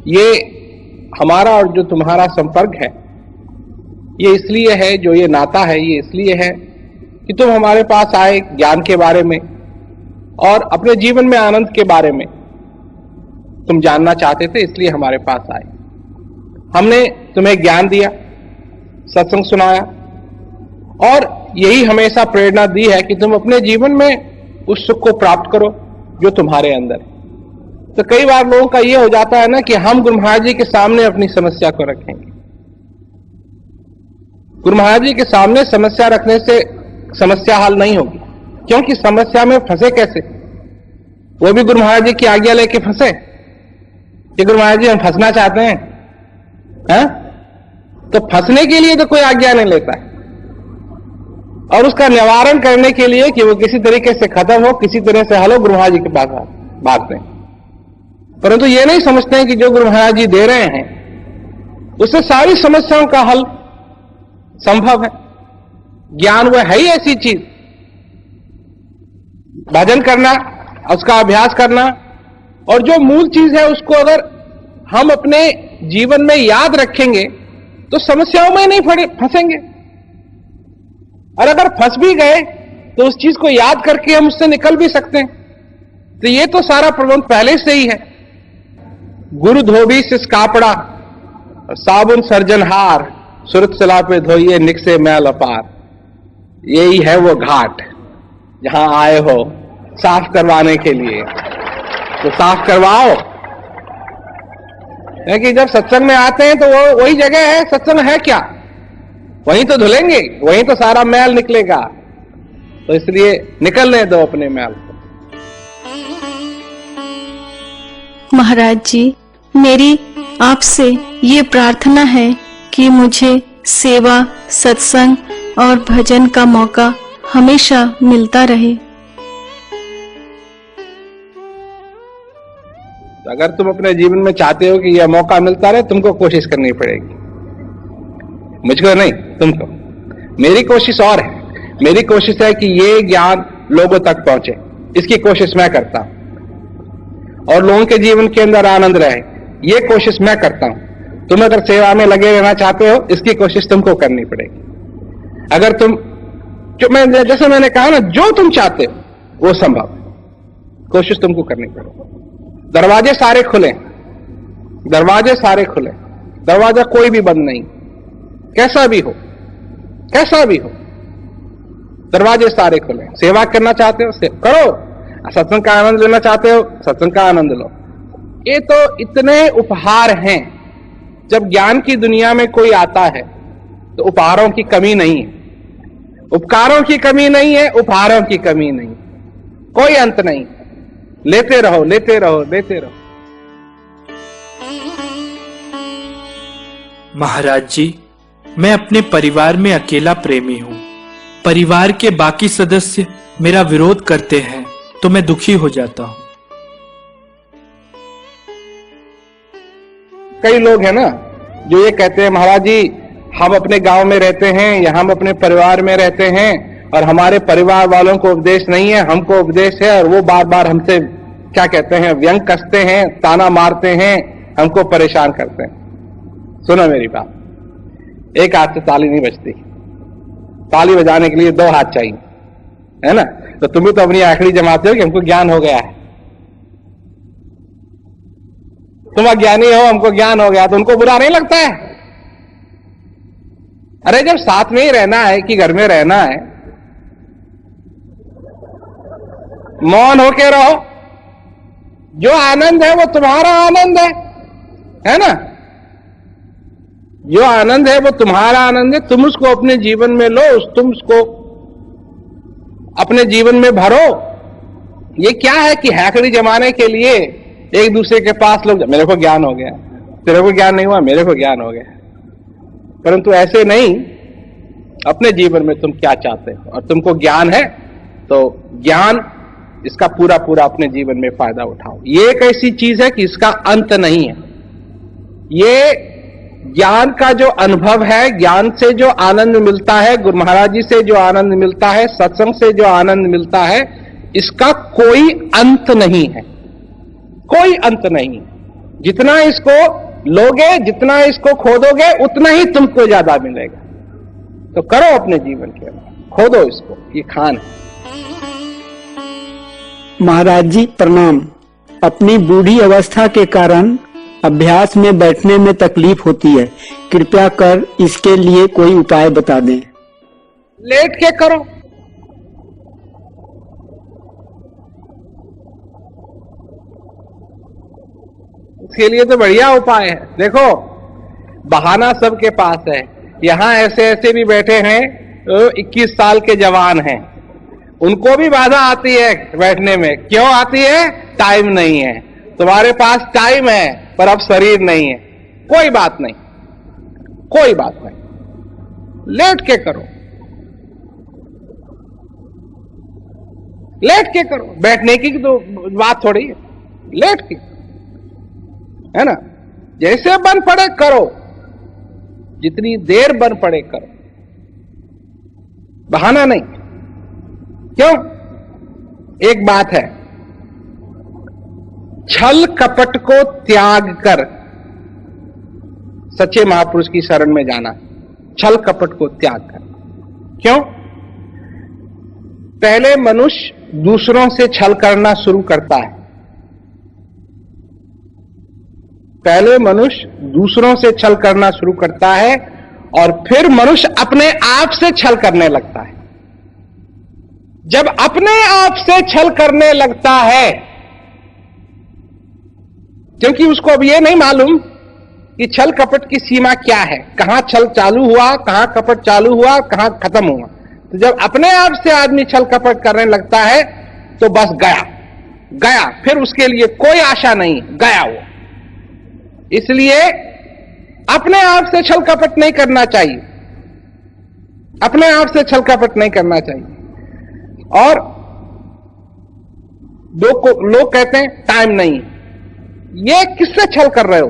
ये हमारा और जो तुम्हारा संपर्क है, ये इसलिए है, जो ये नाता है ये इसलिए है कि तुम हमारे पास आए ज्ञान के बारे में और अपने जीवन में आनंद के बारे में तुम जानना चाहते थे, इसलिए हमारे पास आए। हमने तुम्हें ज्ञान दिया, सत्संग सुनाया और यही हमेशा प्रेरणा दी है कि तुम अपने जीवन में उस सुख को प्राप्त करो जो तुम्हारे अंदर है। तो कई बार लोगों का यह हो जाता है ना कि हम गुरु महाराज जी के सामने अपनी समस्या को रखेंगे। गुरु महाराज जी के सामने समस्या रखने से समस्या हल नहीं होगी, क्योंकि समस्या में फंसे कैसे? वो भी गुरु महाराज जी की आज्ञा लेके फंसे कि गुरु महाराज जी हम फंसना चाहते हैं, हैं? तो फंसने के लिए तो कोई आज्ञा नहीं लेता है, और उसका निवारण करने के लिए कि वो किसी तरीके से खत्म हो, किसी तरह से हल हो, गुरु महाराज जी के पास भागते हैं। परंतु ये नहीं समझते हैं कि जो गुरु महाराज जी दे रहे हैं उससे सारी समस्याओं का हल संभव है। ज्ञान वो है ही ऐसी चीज, भजन करना, उसका अभ्यास करना, और जो मूल चीज है उसको अगर हम अपने जीवन में याद रखेंगे तो समस्याओं में नहीं फंसेंगे, और अगर फंस भी गए तो उस चीज को याद करके हम उससे निकल भी सकते हैं। तो ये तो सारा प्रबंध पहले से ही है। गुरु धोबी सिस कापड़ा, साबुन सर्जनहार, सुरत सला पे धोइए निकसे मैल अपार। यही है वो घाट जहां आए हो साफ करवाने के लिए, तो साफ करवाओ। क्योंकि जब सत्संग में आते हैं तो वो वही जगह है, सत्संग है क्या, वहीं तो धुलेंगे, वहीं तो सारा मैल निकलेगा। तो इसलिए निकलने दो अपने मैल को। महाराज जी, मेरी आपसे ये प्रार्थना है कि मुझे सेवा, सत्संग और भजन का मौका हमेशा मिलता रहे। अगर तुम अपने जीवन में चाहते हो कि यह मौका मिलता रहे, तुमको कोशिश करनी पड़ेगी, मुझको नहीं, तुमको। मेरी कोशिश और है, मेरी कोशिश है कि ये ज्ञान लोगों तक पहुंचे, इसकी कोशिश मैं करता हूं, और लोगों के जीवन के अंदर आनंद रहे, ये कोशिश मैं करता हूं। तुम अगर सेवा में लगे रहना चाहते हो, इसकी कोशिश तुमको करनी पड़ेगी। अगर तुम जैसे मैंने कहा ना, जो तुम चाहते हो वो संभव है, कोशिश तुमको करनी पड़ेगी। दरवाजे सारे खुले, दरवाजे सारे खुले, दरवाजा कोई भी बंद नहीं, कैसा भी हो, कैसा भी हो, दरवाजे सारे खुले। सेवा करना चाहते हो करो, सत्संग का आनंद लेना चाहते हो सत्संग का आनंद लो। ये तो इतने उपहार हैं। जब ज्ञान की दुनिया में कोई आता है तो उपहारों की कमी नहीं है, उपकारों की कमी नहीं है, उपहारों की कमी नहीं, कोई अंत नहीं। लेते रहो, लेते रहो, लेते रहो। महाराज जी, मैं अपने परिवार में अकेला प्रेमी हूँ। परिवार के बाकी सदस्य मेरा विरोध करते हैं तो मैं दुखी हो जाता हूँ। कई लोग हैं ना जो ये कहते हैं, महाराज जी हम अपने गांव में रहते हैं या हम अपने परिवार में रहते हैं और हमारे परिवार वालों को उपदेश नहीं है, हमको उपदेश है, और वो बार बार हमसे क्या कहते हैं, व्यंग कसते हैं, ताना मारते हैं, हमको परेशान करते हैं। सुनो मेरी बात, एक हाथ से ताली नहीं बजती, ताली बजाने के लिए दो हाथ चाहिए, है ना? तो तुम भी तो अपनी आखिरी जमाते हो कि हमको ज्ञान हो गया है। तुम अज्ञानी हो, हमको ज्ञान हो गया, तो उनको बुरा नहीं लगता है? अरे जब साथ में ही रहना है कि घर में रहना है, मौन होके रहो। जो आनंद है वो तुम्हारा आनंद है ना? जो आनंद है वो तुम्हारा आनंद है, तुम उसको अपने जीवन में लो, तुम उसको अपने जीवन में भरो। ये क्या है कि हैकड़ी जमाने के लिए एक दूसरे के पास लोग, मेरे को ज्ञान हो गया, तेरे को ज्ञान नहीं हुआ, मेरे को ज्ञान हो गया। परंतु ऐसे नहीं, अपने जीवन में तुम क्या चाहते हो और तुमको ज्ञान है तो ज्ञान, इसका पूरा पूरा अपने जीवन में फायदा उठाओ। ये एक ऐसी चीज है कि इसका अंत नहीं है। ये ज्ञान का जो अनुभव है, ज्ञान से जो आनंद मिलता है, गुरु महाराज जी से जो आनंद मिलता है, सत्संग से जो आनंद मिलता है, इसका कोई अंत नहीं है, कोई अंत नहीं। जितना इसको लोगे, जितना इसको खोदोगे, उतना ही तुमको ज्यादा मिलेगा। तो करो अपने जीवन के अंदर, खोदो इसको, ये खान है। महाराज जी प्रणाम। अपनी बूढ़ी अवस्था के कारण अभ्यास में बैठने में तकलीफ होती है, कृपया कर इसके लिए कोई उपाय बता दें। लेट के करो। इसके लिए तो बढ़िया उपाय है। देखो, बहाना सबके पास है। यहां ऐसे ऐसे भी बैठे हैं 21 साल के जवान हैं, उनको भी बाधा आती है बैठने में। क्यों आती है? टाइम नहीं है। तुम्हारे पास टाइम है पर अब शरीर नहीं है। कोई बात नहीं, कोई बात नहीं, लेट के करो, लेट के करो। बैठने की तो बात थोड़ी है, लेट के, है ना। जैसे बन पड़े करो, जितनी देर बन पड़े करो, बहाना नहीं। क्यों? एक बात है, छल कपट को त्याग कर सच्चे महापुरुष की शरण में जाना। छल कपट को त्याग कर। क्यों? पहले मनुष्य दूसरों से छल करना शुरू करता है। पहले मनुष्य दूसरों से छल करना शुरू करता है और फिर मनुष्य अपने आप से छल करने लगता है। जब अपने आप से छल करने लगता है, क्योंकि उसको अब यह नहीं मालूम कि छल कपट की सीमा क्या है, कहां छल चालू हुआ, कहां कपट चालू हुआ, कहां खत्म हुआ। तो जब अपने आप से आदमी छल कपट करने लगता है तो बस गया गया, फिर उसके लिए कोई आशा नहीं, गया वो। इसलिए अपने आप से छल कपट नहीं करना चाहिए, अपने आप से छल कपट नहीं करना चाहिए। और लोग कहते हैं टाइम नहीं। ये किससे छल कर रहे हो?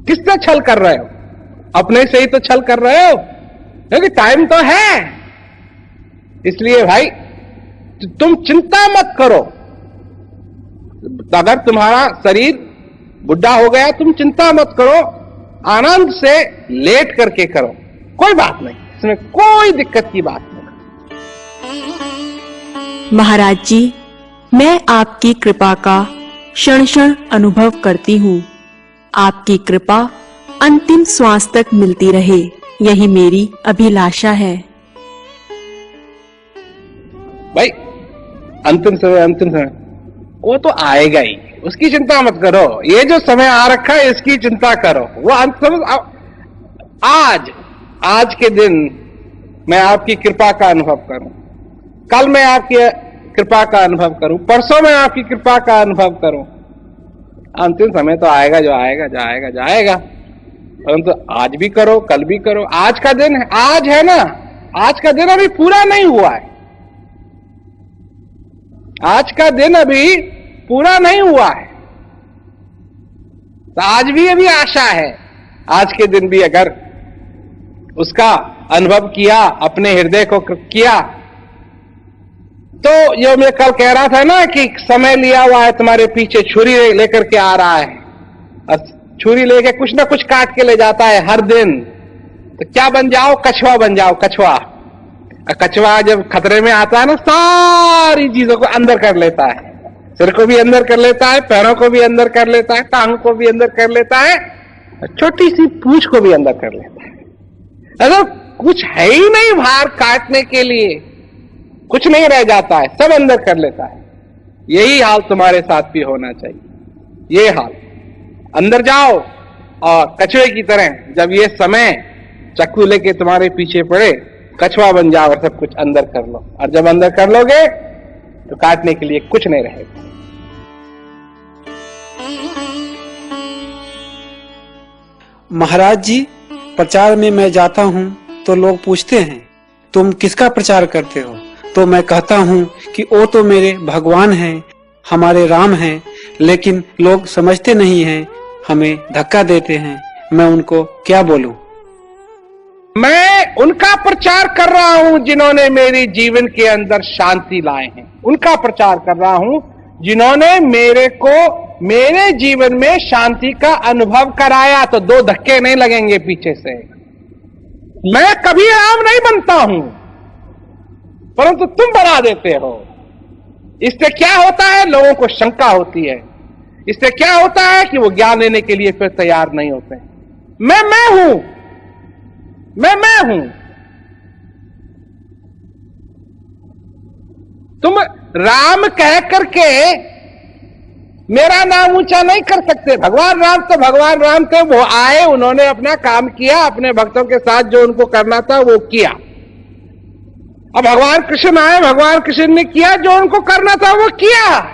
किससे छल कर रहे हो? अपने से ही तो छल कर रहे हो, क्योंकि टाइम तो है। इसलिए भाई तुम चिंता मत करो। अगर तुम्हारा शरीर बुढ़ा हो गया, तुम चिंता मत करो, आनंद से लेट करके करो, कोई बात नहीं, इसमें कोई दिक्कत की बात नहीं। महाराज जी, मैं आपकी कृपा का क्षण क्षण अनुभव करती हूँ। आपकी कृपा अंतिम श्वास तक मिलती रहे, यही मेरी अभिलाषा है। भाई अंतिम समय वो तो आएगा ही, उसकी चिंता मत करो। ये जो समय आ रखा है इसकी चिंता करो। वो अंतिम आज के दिन मैं आपकी कृपा का अनुभव करूं, कल मैं आपकी कृपा का अनुभव करूं, परसों मैं आपकी कृपा का अनुभव करूं। अंतिम समय तो आएगा, जो आएगा जाएगा जाएगा, परंतु आज भी करो, कल भी करो। आज का दिन है, आज है ना, आज का दिन अभी पूरा नहीं हुआ है, आज का दिन अभी पूरा नहीं हुआ है, तो आज भी अभी आशा है। आज के दिन भी अगर उसका अनुभव किया, अपने हृदय को किया, तो जो मैं कल कह रहा था ना कि समय लिया हुआ है तुम्हारे पीछे, छुरी लेकर के आ रहा है और छुरी लेके कुछ ना कुछ काट के ले जाता है हर दिन। तो क्या बन जाओ? कछुआ बन जाओ, कछुआ। कछुआ जब खतरे में आता है ना, सारी चीजों को अंदर कर लेता है, सिर को भी अंदर कर लेता है, पैरों को भी अंदर कर लेता है, टांग को भी अंदर कर लेता है, छोटी सी पूंछ को भी अंदर कर लेता है। अगर कुछ है ही नहीं बाहर काटने के लिए, कुछ नहीं रह जाता है, सब अंदर कर लेता है। यही हाल तुम्हारे साथ भी होना चाहिए। ये हाल, अंदर जाओ और कछुए की तरह जब ये समय चक्कू लेके तुम्हारे पीछे पड़े, कछुआ बन जाओ और सब कुछ अंदर कर लो। और जब अंदर कर लोगे तो काटने के लिए कुछ नहीं रहेगा। महाराज जी, प्रचार में मैं जाता हूँ तो लोग पूछते हैं तुम किसका प्रचार करते हो? तो मैं कहता हूँ कि वो तो मेरे भगवान हैं, हमारे राम हैं, लेकिन लोग समझते नहीं हैं, हमें धक्का देते हैं। मैं उनको क्या बोलूं? मैं उनका प्रचार कर रहा हूं जिन्होंने मेरे जीवन के अंदर शांति लाए हैं, उनका प्रचार कर रहा हूं जिन्होंने मेरे को मेरे जीवन में शांति का अनुभव कराया तो 2 धक्के नहीं लगेंगे पीछे से। मैं कभी राम नहीं बनता हूं, परंतु तुम बना देते हो। इससे क्या होता है, लोगों को शंका होती है। इससे क्या होता है कि वो ज्ञान लेने के लिए फिर तैयार नहीं होते। मैं हूं, मैं हूं। तुम राम कह करके मेरा नाम ऊंचा नहीं कर सकते। भगवान राम तो भगवान राम थे, वो आए, उन्होंने अपना काम किया, अपने भक्तों के साथ जो उनको करना था वो किया। अब भगवान कृष्ण आए, भगवान कृष्ण ने किया जो उनको करना था वो किया।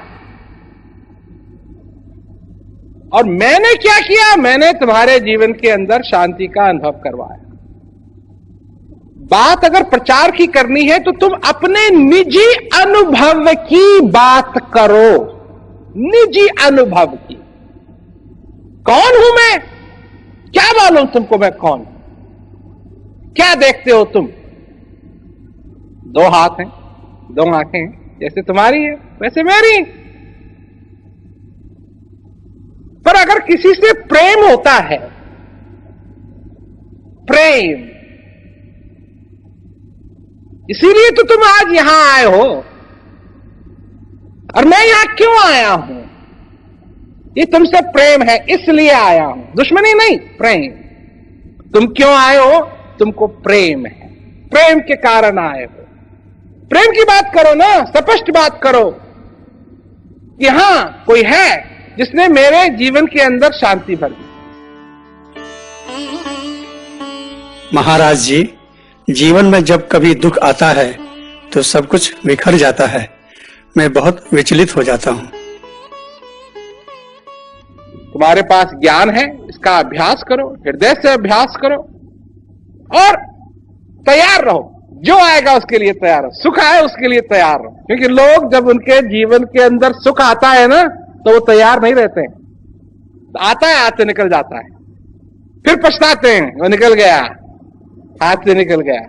और मैंने क्या किया, मैंने तुम्हारे जीवन के अंदर शांति का अनुभव करवाया। बात अगर प्रचार की करनी है तो तुम अपने निजी अनुभव की बात करो, निजी अनुभव की। कौन हूं मैं, क्या मालूम तुमको मैं कौन, क्या देखते हो तुम? 2 हाथ हैं, 2 आंखें हैं, जैसे तुम्हारी है वैसे मेरी। पर अगर किसी से प्रेम होता है, प्रेम, इसीलिए तो तुम आज यहां आए हो। और मैं यहां क्यों आया हूं, ये तुमसे प्रेम है इसलिए आया हूं, दुश्मनी नहीं, प्रेम। तुम क्यों आए हो, तुमको प्रेम है, प्रेम के कारण आए हो। प्रेम की बात करो ना, स्पष्ट बात करो कि हां कोई है जिसने मेरे जीवन के अंदर शांति भर दी। महाराज जी, जीवन में जब कभी दुख आता है तो सब कुछ बिखर जाता है। मैं बहुत विचलित हो जाता हूं। तुम्हारे पास ज्ञान है, इसका अभ्यास करो, हृदय से अभ्यास करो और तैयार रहो। जो आएगा उसके लिए तैयार रहो, सुख आए उसके लिए तैयार रहो। क्योंकि लोग जब उनके जीवन के अंदर सुख आता है ना तो वो तैयार नहीं रहते हैं। तो आता है, आते निकल जाता है, फिर पछताते हैं, वो निकल गया, हाथ से निकल गया।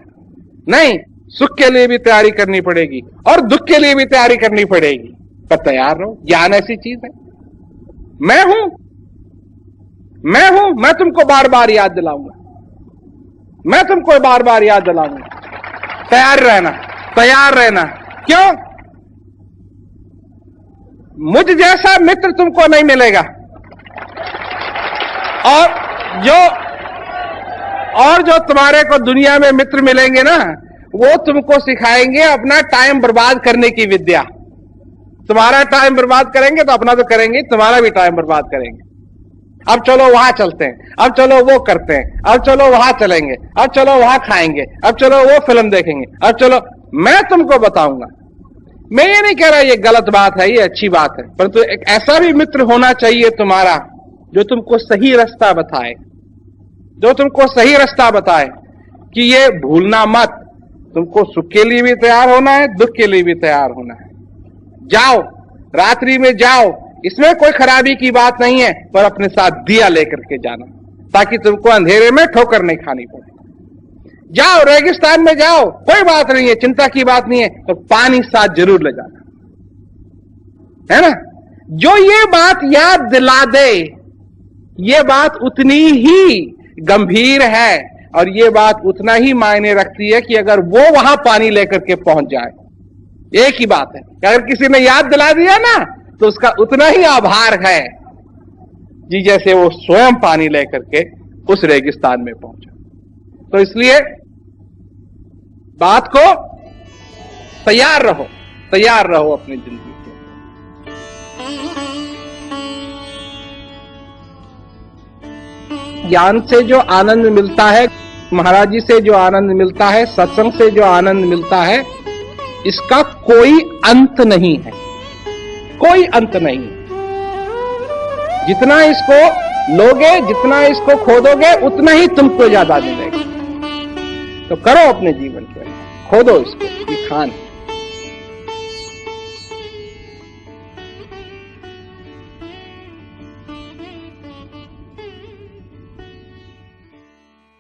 नहीं, सुख के लिए भी तैयारी करनी पड़ेगी और दुख के लिए भी तैयारी करनी पड़ेगी, पर तैयार रहो। ज्ञान ऐसी चीज है। मैं हूं, मैं तुमको बार बार याद दिलाऊंगा, मैं तुमको बार बार याद दिलाऊंगा। तैयार रहना, तैयार रहना। क्यों? मुझ जैसा मित्र तुमको नहीं मिलेगा। और जो तुम्हारे को दुनिया में मित्र मिलेंगे ना, वो तुमको सिखाएंगे अपना टाइम बर्बाद करने की विद्या। तुम्हारा टाइम बर्बाद करेंगे तो अपना तो करेंगे, तुम्हारा भी टाइम बर्बाद करेंगे। अब चलो वहां चलते हैं, अब चलो वो करते हैं, अब चलो वहां चलेंगे, अब चलो वहां खाएंगे, अब चलो वो फिल्म देखेंगे, अब चलो। मैं तुमको बताऊंगा। मैं ये नहीं कह रहा ये गलत बात है, ये अच्छी बात है, परंतु एक ऐसा भी मित्र होना चाहिए तुम्हारा जो तुमको सही रास्ता बताए, जो तुमको सही रास्ता बताए कि ये भूलना मत। तुमको सुख के लिए भी तैयार होना है, दुख के लिए भी तैयार होना है। जाओ, रात्रि में जाओ, इसमें कोई खराबी की बात नहीं है, पर अपने साथ दिया लेकर के जाना ताकि तुमको अंधेरे में ठोकर नहीं खानी पड़े। जाओ, रेगिस्तान में जाओ, कोई बात नहीं है, चिंता की बात नहीं है, तो पानी साथ जरूर ले जाना, है ना। जो ये बात याद दिला दे, ये बात उतनी ही गंभीर है और ये बात उतना ही मायने रखती है कि अगर वो वहां पानी लेकर के पहुंच जाए। एक ही बात है, अगर किसी ने याद दिला दिया ना तो उसका उतना ही आभार है जी जैसे वो स्वयं पानी लेकर के उस रेगिस्तान में पहुंचा। तो इसलिए बात को तैयार रहो अपनी जिंदगी के। ज्ञान से जो आनंद मिलता है, महाराज जी से जो आनंद मिलता है, सत्संग से जो आनंद मिलता है, इसका कोई अंत नहीं है, कोई अंत नहीं। जितना इसको लोगे, जितना इसको खोदोगे, उतना ही तुमको ज्यादा मिलेगा। तो करो अपने जीवन के अंदर, खोदो इसको, ये खान।